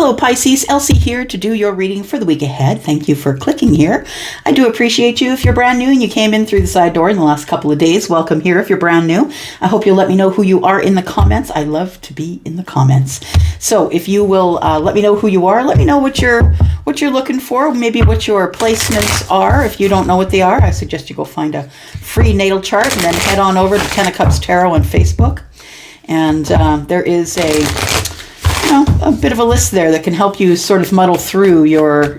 Hello Pisces, Elsie here to do your reading for the week ahead. Thank you for clicking here. I do appreciate you. If you're brand new and you came in through the side door in the last couple of days, welcome here if you're brand new. I hope you'll let me know who you are in the comments. I love to be in the comments. So if you will let me know who you are, let me know what you're looking for, maybe what your placements are. If you don't know what they are, I suggest you go find a free natal chart and then head on over to Ten of Cups Tarot on Facebook. And there is a bit of a list there that can help you sort of muddle through your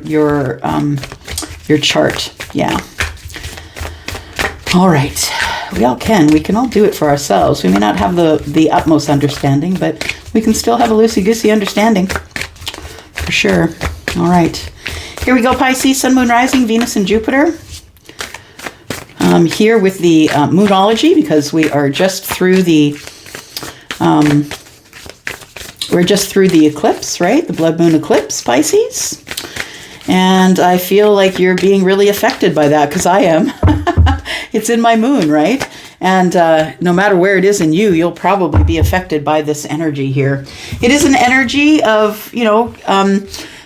chart. Yeah. All right. We can all do it for ourselves. We may not have the utmost understanding, but we can still have a loosey-goosey understanding for sure. All right. Here we go, Pisces, Sun, Moon, Rising, Venus, and Jupiter. Here with the Moonology, because we are just through the eclipse, right? The blood moon eclipse, Pisces. And I feel like you're being really affected by that, because I am. It's in my moon, right? And no matter where it is in you, you'll probably be affected by this energy here. It is an energy of,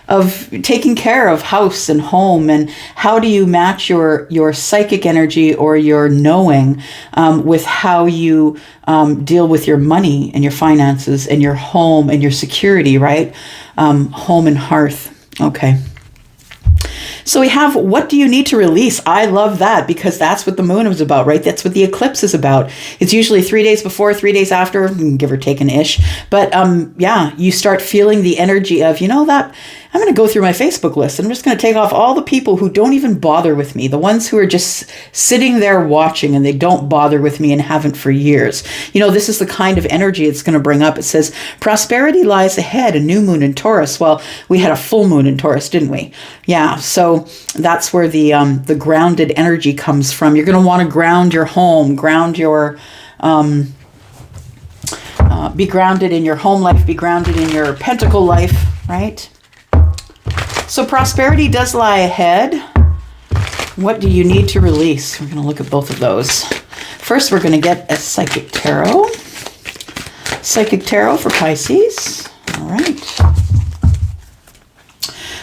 of taking care of house and home, and how do you match your psychic energy or your knowing with how you deal with your money and your finances and your home and your security, right? Home and hearth. Okay. So we have, what do you need to release? I love that, because that's what the moon is about, right? That's what the eclipse is about. It's usually 3 days before, 3 days after, give or take an ish. But yeah, you start feeling the energy of, that I'm going to go through my Facebook list and I'm just going to take off all the people who don't even bother with me, the ones who are just sitting there watching and they don't bother with me and haven't for years. This is the kind of energy it's going to bring up. It says, prosperity lies ahead, a new moon in Taurus. Well, we had a full moon in Taurus, didn't we? Yeah, so that's where the grounded energy comes from. You're going to want to ground your home, be grounded in your home life, be grounded in your pentacle life, right? So prosperity does lie ahead. What do you need to release? We're going to look at both of those. First, we're going to get a Psychic Tarot. Psychic Tarot for Pisces. All right.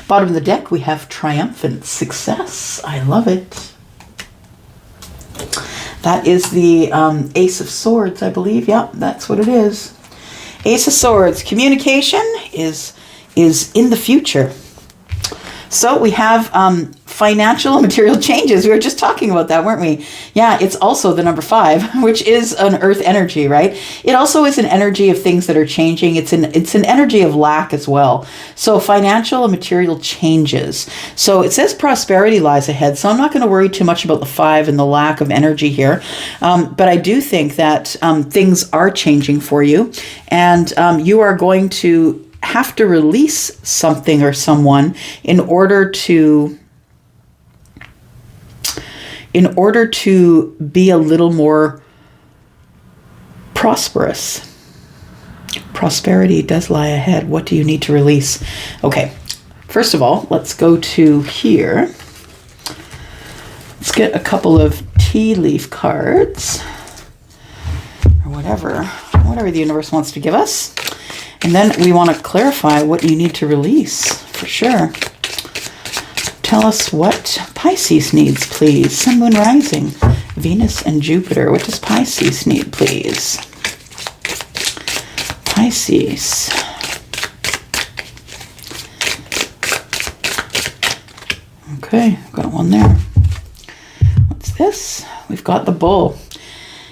Bottom of the deck, we have Triumphant Success. I love it. That is the Ace of Swords, I believe. Yep, that's what it is. Ace of Swords. Communication is in the future. So we have financial and material changes. We were just talking about that, weren't we? Yeah, it's also the number 5, which is an earth energy, right? It also is an energy of things that are changing. It's an energy of lack as well. So financial and material changes. So it says prosperity lies ahead. So I'm not going to worry too much about the 5 and the lack of energy here. But I do think that things are changing for you, and you are going to have to release something or someone in order to be a little more prosperous. Prosperity does lie ahead. What do you need to release? Okay, first of all, let's go to here. Let's get a couple of tea leaf cards, or whatever the universe wants to give us. And then we want to clarify what you need to release, for sure. Tell us what Pisces needs, please. Sun, Moon, Rising, Venus, and Jupiter. What does Pisces need, please? Pisces. Okay, got one there. What's this? We've got the Bull.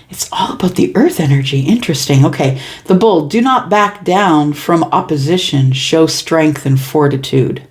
It's all about the earth energy. Interesting. Okay. The Bull. Do not back down from opposition. Show strength and fortitude.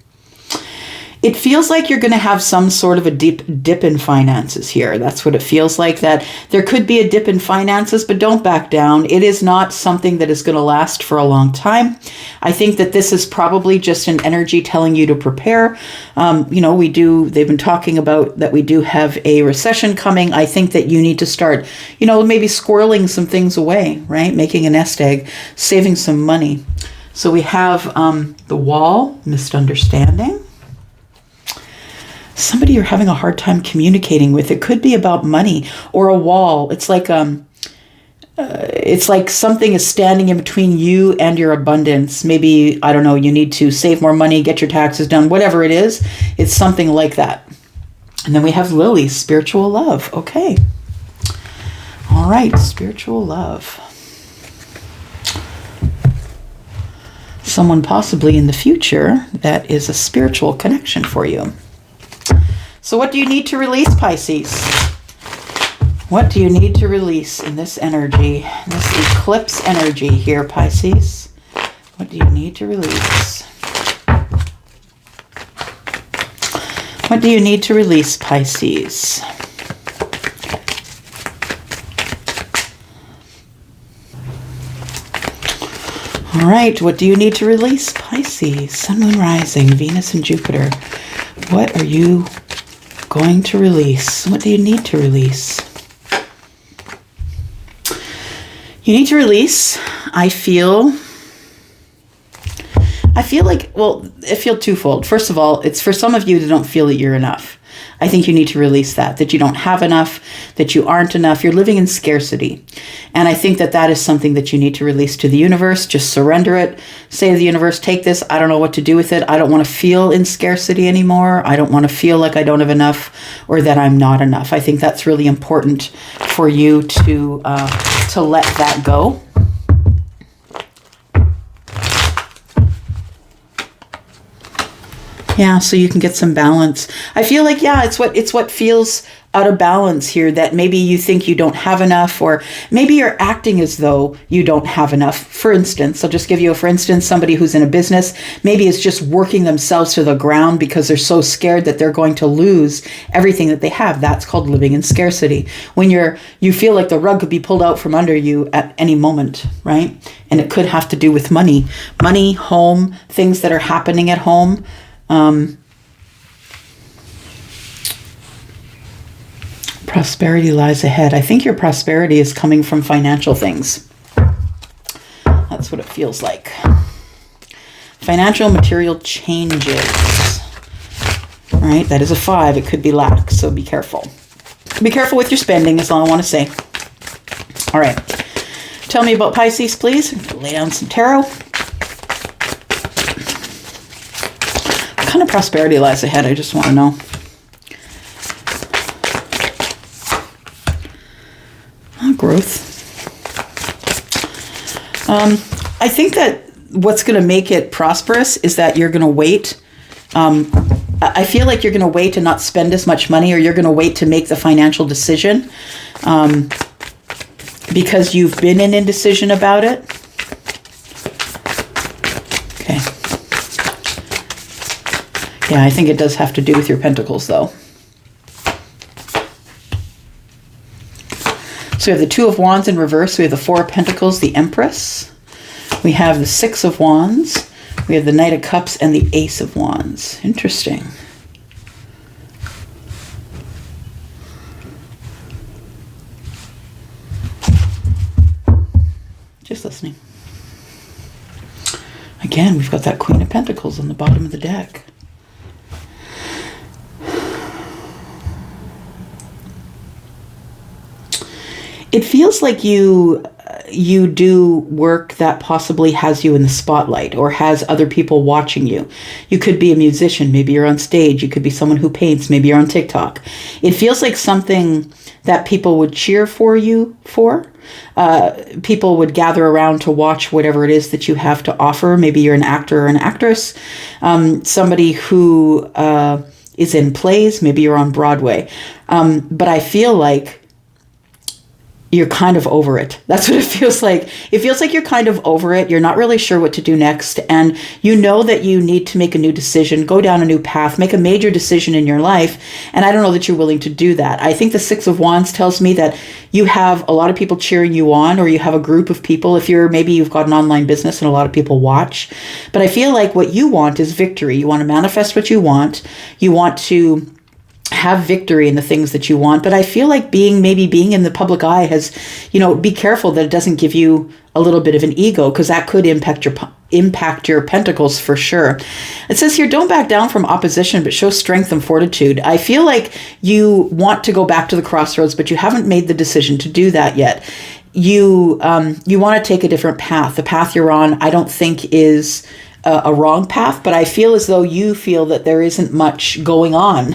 It feels like you're going to have some sort of a deep dip in finances here. That's what it feels like, that there could be a dip in finances, but don't back down. It is not something that is going to last for a long time. I think that this is probably just an energy telling you to prepare. They've been talking about that we do have a recession coming. I think that you need to start, maybe squirreling some things away, right? Making a nest egg, saving some money. So we have the Wall, misunderstanding. Somebody you're having a hard time communicating with. It could be about money or a wall. It's like it's like something is standing in between you and your abundance. Maybe, I don't know, you need to save more money, get your taxes done, whatever it is. It's something like that. And then we have Lily, spiritual love. Okay. All right, spiritual love. Someone possibly in the future that is a spiritual connection for you. So what do you need to release, Pisces? What do you need to release in this energy, this eclipse energy here, Pisces? What do you need to release? What do you need to release, Pisces? All right, what do you need to release, Pisces? Sun, Moon, Rising, Venus, and Jupiter. What are you going to release? What do you need to release? You need to release, I feel like, well, I feel twofold. First of all, it's for some of you that don't feel that you're enough. I think you need to release that you don't have enough, that you aren't enough. You're living in scarcity. And I think that is something that you need to release to the universe. Just surrender it. Say to the universe, take this. I don't know what to do with it. I don't want to feel in scarcity anymore. I don't want to feel like I don't have enough or that I'm not enough. I think that's really important for you to let that go. Yeah, so you can get some balance. I feel like, yeah, it's what feels out of balance here, that maybe you think you don't have enough, or maybe you're acting as though you don't have enough. For instance, I'll just give you a for instance, somebody who's in a business, maybe is just working themselves to the ground because they're so scared that they're going to lose everything that they have. That's called living in scarcity. When you feel like the rug could be pulled out from under you at any moment, right? And it could have to do with money, home, things that are happening at home. Prosperity lies ahead. I think your prosperity is coming from financial things. That's what it feels like. Financial material changes. Right? That is a 5. It could be lack, so be careful. Be careful with your spending is all I want to say. All right. Tell me about Pisces, please. Lay down some tarot. What kind of prosperity lies ahead? I just want to know. Growth. I think that what's going to make it prosperous is that you're going to wait. I feel like you're going to wait and not spend as much money, or you're going to wait to make the financial decision because you've been in indecision about it. Okay. Yeah, I think it does have to do with your pentacles, though. So we have the 2 of Wands in reverse. We have the 4 of Pentacles, the Empress. We have the 6 of Wands. We have the Knight of Cups and the Ace of Wands. Interesting. Just listening. Again, we've got that Queen of Pentacles on the bottom of the deck. It feels like you do work that possibly has you in the spotlight or has other people watching you. You could be a musician. Maybe you're on stage. You could be someone who paints. Maybe you're on TikTok. It feels like something that people would cheer for you for. People would gather around to watch whatever it is that you have to offer. Maybe you're an actor or an actress. Somebody who is in plays. Maybe you're on Broadway. But I feel like you're kind of over it. That's what it feels like. It feels like you're kind of over it. You're not really sure what to do next. And you know that you need to make a new decision, go down a new path, make a major decision in your life. And I don't know that you're willing to do that. I think the 6 of Wands tells me that you have a lot of people cheering you on, or you have a group of people. If maybe you've got an online business and a lot of people watch. But I feel like what you want is victory. You want to manifest what you want. You want to have victory in the things that you want. But I feel like being in the public eye has, be careful that it doesn't give you a little bit of an ego, because that could impact your pentacles for sure. It says here, don't back down from opposition, but show strength and fortitude. I feel like you want to go back to the crossroads, but you haven't made the decision to do that yet. you want to take a different path. The path you're on, I don't think is a wrong path, but I feel as though you feel that there isn't much going on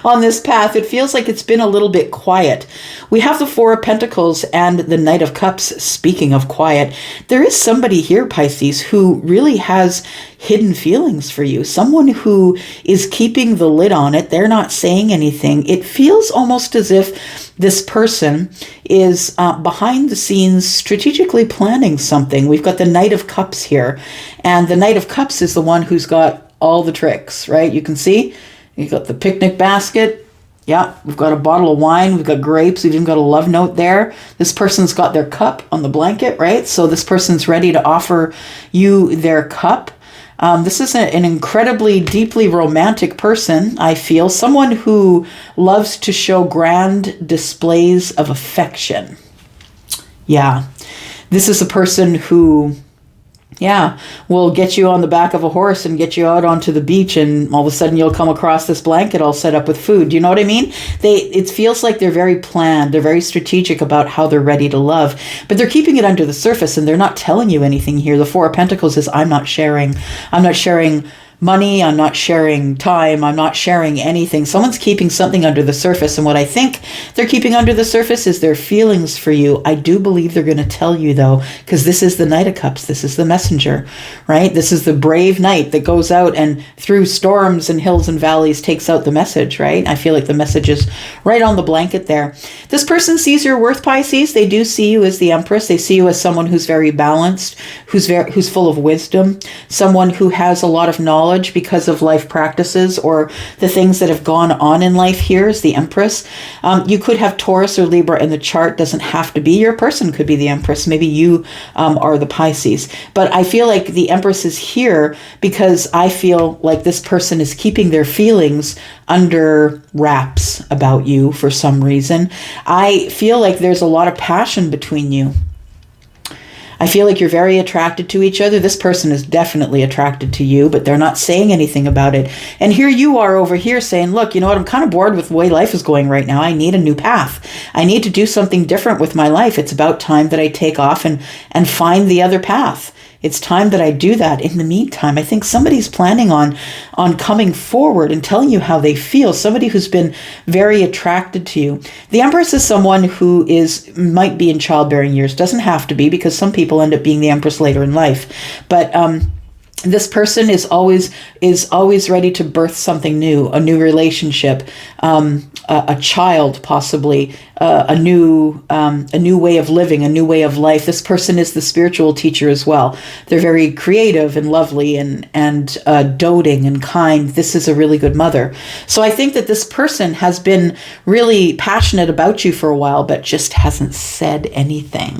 on this path. It feels like it's been a little bit quiet. We have the Four of Pentacles and the Knight of Cups. Speaking of quiet, there is somebody here, Pisces, who really has hidden feelings for you. Someone who is keeping the lid on it. They're not saying anything. It feels almost as if this person is behind the scenes strategically planning something. We've got the Knight of Cups here, and the Knight of Cups is the one who's got all the tricks, right? You can see you've got the picnic basket. Yeah, we've got a bottle of wine. We've got grapes. We've even got a love note there. This person's got their cup on the blanket, right? So this person's ready to offer you their cup. This is an incredibly deeply romantic person, I feel. Someone who loves to show grand displays of affection. Yeah. This is a person who, will get you on the back of a horse and get you out onto the beach, and all of a sudden you'll come across this blanket all set up with food. Do you know what I mean? It feels like they're very planned. They're very strategic about how they're ready to love, but they're keeping it under the surface and they're not telling you anything here. The Four of Pentacles is I'm not sharing money, I'm not sharing time, I'm not sharing anything. Someone's keeping something under the surface, and what I think they're keeping under the surface is their feelings for you. I do believe they're going to tell you, though, because this is the Knight of Cups. This is the messenger, right? This is the brave knight that goes out and through storms and hills and valleys takes out the message, right? I feel like the message is right on the blanket there. This person sees your worth, Pisces. They do see you as the Empress. They see you as someone who's very balanced, who's full of wisdom, someone who has a lot of knowledge because of life practices or the things that have gone on in life. Here is the Empress. You could have Taurus or Libra in the chart. Doesn't have to be. Your person could be the Empress. Maybe you are the Pisces. But I feel like the Empress is here because I feel like this person is keeping their feelings under wraps about you for some reason. I feel like there's a lot of passion between you. I feel like you're very attracted to each other. This person is definitely attracted to you, but they're not saying anything about it. And here you are over here saying, look, you know what? I'm kind of bored with the way life is going right now. I need a new path. I need to do something different with my life. It's about time that I take off and find the other path. It's time that I do that. In the meantime, I think somebody's planning on coming forward and telling you how they feel. Somebody who's been very attracted to you. The Empress is someone who might be in childbearing years. Doesn't have to be, because some people end up being the Empress later in life. But this person is always ready to birth something new, a new relationship, a child, possibly a new way of living, a new way of life. This person is the spiritual teacher as well. They're very creative and lovely and doting and kind. This is a really good mother. So I think that this person has been really passionate about you for a while, but just hasn't said anything.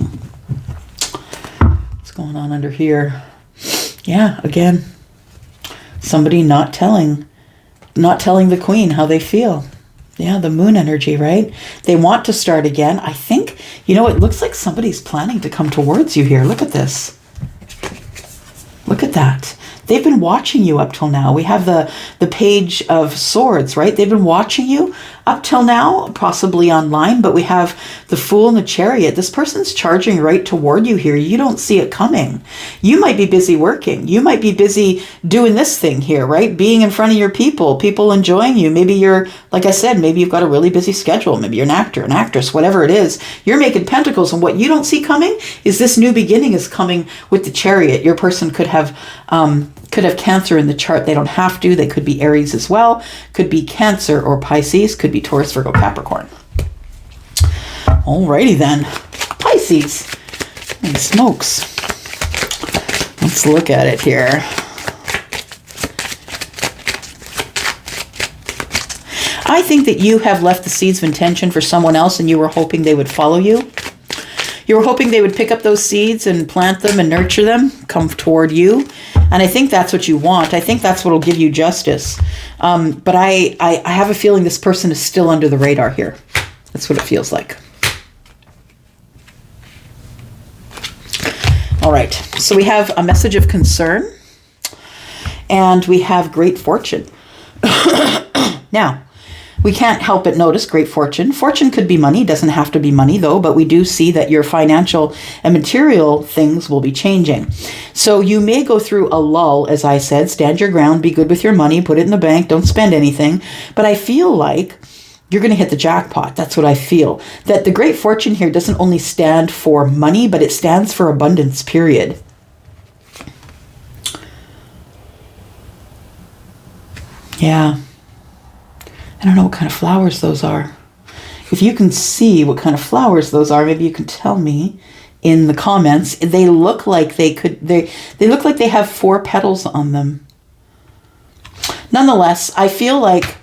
What's going on under here? Yeah, again, somebody not telling the Queen how they feel. Yeah, the moon energy, right? They want to start again. I think, it looks like somebody's planning to come towards you here. Look at this. Look at that. They've been watching you up till now. We have the Page of Swords, right? They've been watching you up till now, possibly online, but we have the Fool and the Chariot. This person's charging right toward you here. You don't see it coming. You might be busy working. You might be busy doing this thing here, right? Being in front of your people enjoying you. Maybe you're, like I said, maybe you've got a really busy schedule. Maybe you're an actor, an actress, whatever it is. You're making pentacles, and what you don't see coming is this new beginning is coming with the Chariot. Your person could have Cancer in the chart. They don't have to. They could be Aries as well. Could be Cancer or Pisces. Could be Taurus, Virgo, Capricorn. Alrighty then. Pisces. Holy smokes. Let's look at it here. I think that you have left the seeds of intention for someone else, and you were hoping they would follow you. You were hoping they would pick up those seeds and plant them and nurture them, come toward you. And I think that's what you want. I think that's what will give you justice. But I have a feeling this person is still under the radar here. That's what it feels like. All right. So we have a message of concern. And we have great fortune. Now, We can't help but notice great fortune. Fortune could be money, doesn't have to be money though, but we do see that your financial and material things will be changing. So you may go through a lull, as I said, stand your ground, be good with your money, put it in the bank, don't spend anything. But I feel like you're going to hit the jackpot. That's what I feel. That the great fortune here doesn't only stand for money, but it stands for abundance, period. Yeah. I don't know what kind of flowers those are. If you can see what kind of flowers those are, maybe you can tell me in the comments. They look like they look like they have 4 petals on them. Nonetheless, I feel like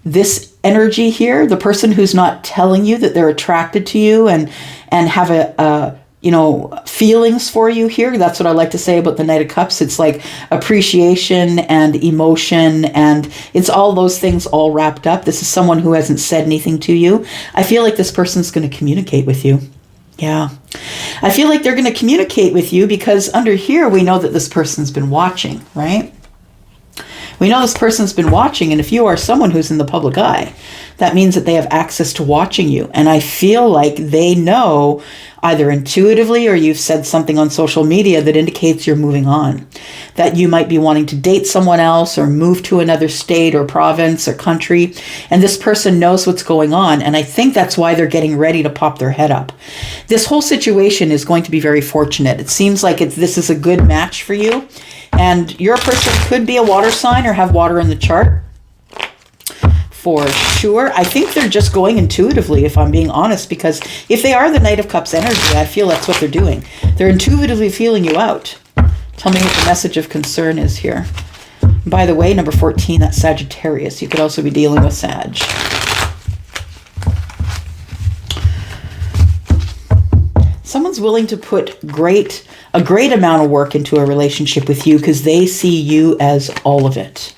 this energy here, the person who's not telling you that they're attracted to you and have a feelings for you here. That's what I like to say about the Knight of Cups. It's like appreciation and emotion, and it's all those things all wrapped up. This is someone who hasn't said anything to you. I feel like this person's going to communicate with you. Yeah. I feel like they're going to communicate with you because under here we know that this person's been watching, right? We know this person's been watching, and if you are someone who's in the public eye, that means that they have access to watching you. And I feel like they know either intuitively or you've said something on social media that indicates you're moving on, that you might be wanting to date someone else or move to another state or province or country. And this person knows what's going on. And I think that's why they're getting ready to pop their head up. This whole situation is going to be very fortunate. It seems like this is a good match for you. And your person could be a water sign or have water in the chart. For sure. I think they're just going intuitively, if I'm being honest, because if they are the Knight of Cups energy, I feel that's what they're doing. They're intuitively feeling you out. Tell me what the message of concern is here. By the way, number 14, that's Sagittarius. You could also be dealing with Sag. Someone's willing to put a great amount of work into a relationship with you because they see you as all of it.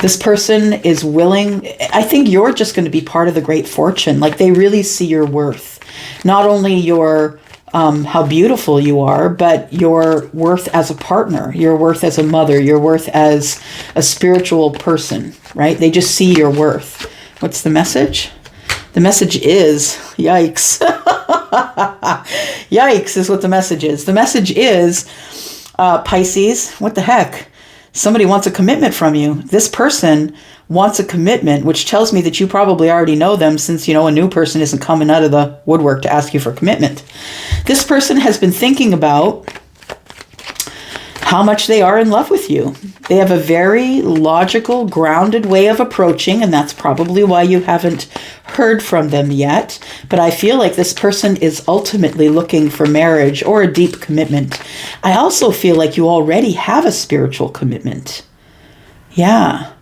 This person is willing, I think you're just going to be part of the great fortune. Like they really see your worth. Not only your, how beautiful you are, but your worth as a partner, your worth as a mother, your worth as a spiritual person, right? They just see your worth. What's the message? The message is, yikes. Yikes is what the message is. The message is, Pisces, what the heck? Somebody wants a commitment from you. This person wants a commitment, which tells me that you probably already know them since, a new person isn't coming out of the woodwork to ask you for commitment. This person has been thinking about how much they are in love with you. They have a very logical, grounded way of approaching, and that's probably why you haven't heard from them yet. But I feel like this person is ultimately looking for marriage or a deep commitment. I also feel like you already have a spiritual commitment. Yeah.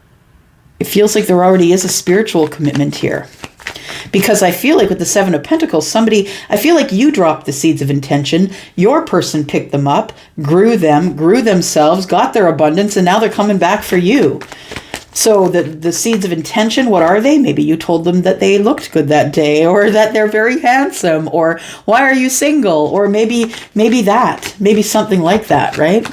It feels like there already is a spiritual commitment here. Because I feel like with the Seven of Pentacles, I feel like you dropped the seeds of intention. Your person picked them up, grew themselves, got their abundance, and now they're coming back for you. So the seeds of intention, what are they? Maybe you told them that they looked good that day, or that they're very handsome, or why are you single? Or maybe something like that, right?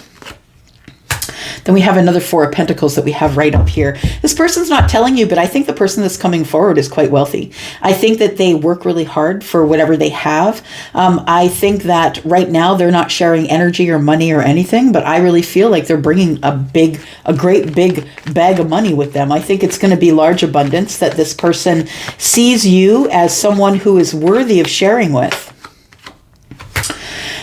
Then we have another Four of Pentacles that we have right up here. This person's not telling you, but I think the person that's coming forward is quite wealthy. I think that they work really hard for whatever they have. I think that right now they're not sharing energy or money or anything, but I really feel like they're bringing a great big bag of money with them. I think it's going to be large abundance, that this person sees you as someone who is worthy of sharing with.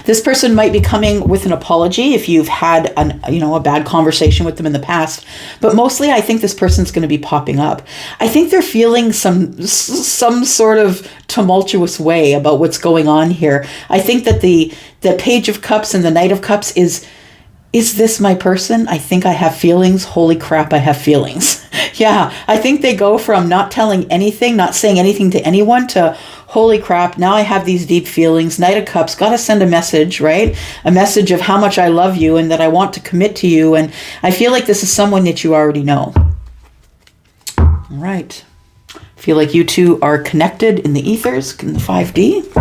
This person might be coming with an apology if you've had a bad conversation with them in the past. But mostly, I think this person's going to be popping up. I think they're feeling some sort of tumultuous way about what's going on here. I think that the Page of Cups and the Knight of Cups is this my person? I think I have feelings. Holy crap, I have feelings. Yeah, I think they go from not telling anything, not saying anything to anyone, to holy crap, now I have these deep feelings. Knight of Cups, got to send a message, right? A message of how much I love you and that I want to commit to you. And I feel like this is someone that you already know. All right. I feel like you two are connected in the ethers, in the 5D.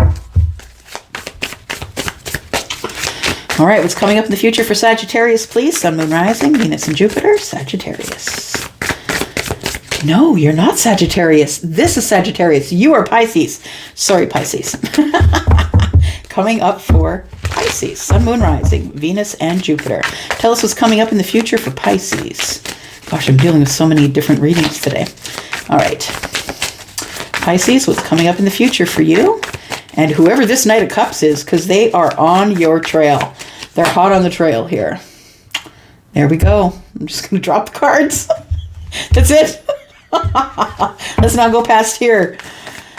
All right, what's coming up in the future for Sagittarius, please? Sun, Moon, Rising, Venus, and Jupiter, Sagittarius. No, you're not Sagittarius. This is Sagittarius. You are Pisces. Sorry, Pisces. Coming up for Pisces, Sun, Moon, Rising, Venus, and Jupiter. Tell us what's coming up in the future for Pisces. Gosh, I'm dealing with so many different readings today. All right. Pisces, what's coming up in the future for you? And whoever this Knight of Cups is, because they are on your trail. They're hot on the trail here. There we go. I'm just going to drop the cards. That's it. Let's not go past here.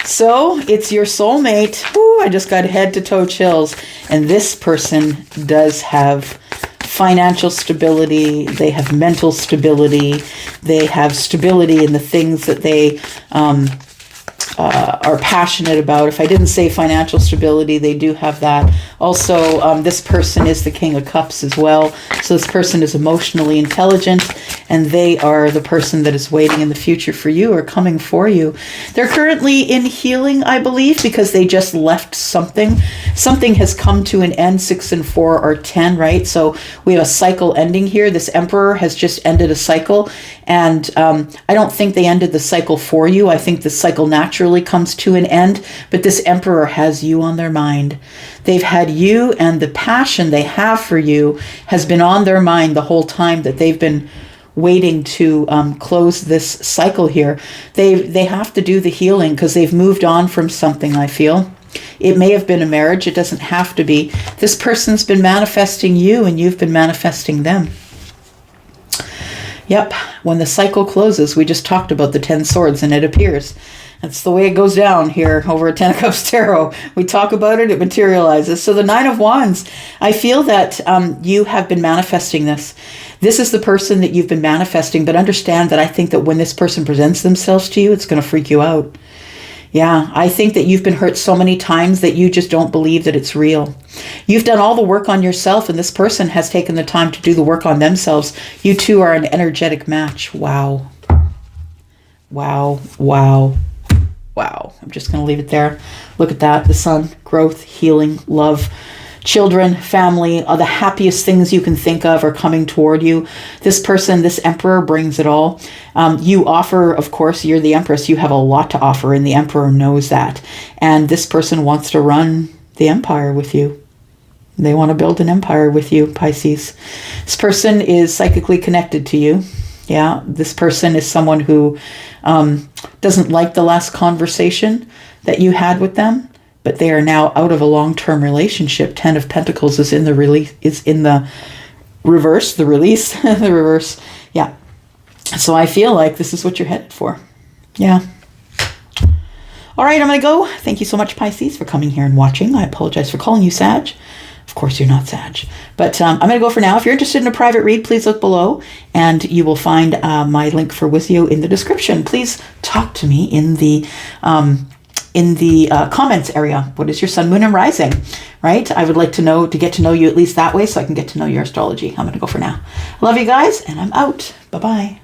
So it's your soulmate. Woo, I just got head to toe chills. And this person does have financial stability. They have mental stability. They have stability in the things that they are passionate about. If I didn't say financial stability, they do have that. Also, this person is the King of Cups as well. So this person is emotionally intelligent, and they are the person that is waiting in the future for you or coming for you. They're currently in healing, I believe, because they just left something. Something has come to an end. 6 and 4 are 10, right? So we have a cycle ending here. This Emperor has just ended a cycle, and I don't think they ended the cycle for you. I think the cycle naturally comes to an end, but this Emperor has you on their mind. They've had you, and the passion they have for you has been on their mind the whole time that they've been waiting to close this cycle here. They have to do the healing because they've moved on from something, I feel. It may have been a marriage. It doesn't have to be. This person's been manifesting you, and you've been manifesting them. Yep, when the cycle closes, we just talked about the 10 swords, and it appears. That's the way it goes down here over at 10 of Cups Tarot. We talk about it, it materializes. So the 9 of Wands, I feel that you have been manifesting this. This is the person that you've been manifesting, but understand that I think that when this person presents themselves to you, it's going to freak you out. Yeah, I think that you've been hurt so many times that you just don't believe that it's real. You've done all the work on yourself, and this person has taken the time to do the work on themselves. You two are an energetic match. Wow. Wow. Wow. Wow. I'm just going to leave it there. Look at that. The sun, growth, healing, love, children, family, the happiest things you can think of are coming toward you. This person, this Emperor, brings it all. You offer, of course, you're the Empress. You have a lot to offer, and the Emperor knows that. And this person wants to run the empire with you. They want to build an empire with you, Pisces. This person is psychically connected to you. Yeah, this person is someone who doesn't like the last conversation that you had with them, but they are now out of a long-term relationship. 10 of Pentacles is in the release, is in the reverse, the release, the reverse. Yeah. So I feel like this is what you're headed for. Yeah. All right, I'm going to go. Thank you so much, Pisces, for coming here and watching. I apologize for calling you Sag. Of course, you're not Sag. But I'm going to go for now. If you're interested in a private read, please look below, and you will find my link for Wizio in the description. Please talk to me in the comments area. What is your sun, moon, and rising? Right? I would like to get to know you at least that way, so I can get to know your astrology. I'm going to go for now. I love you guys, and I'm out. Bye-bye.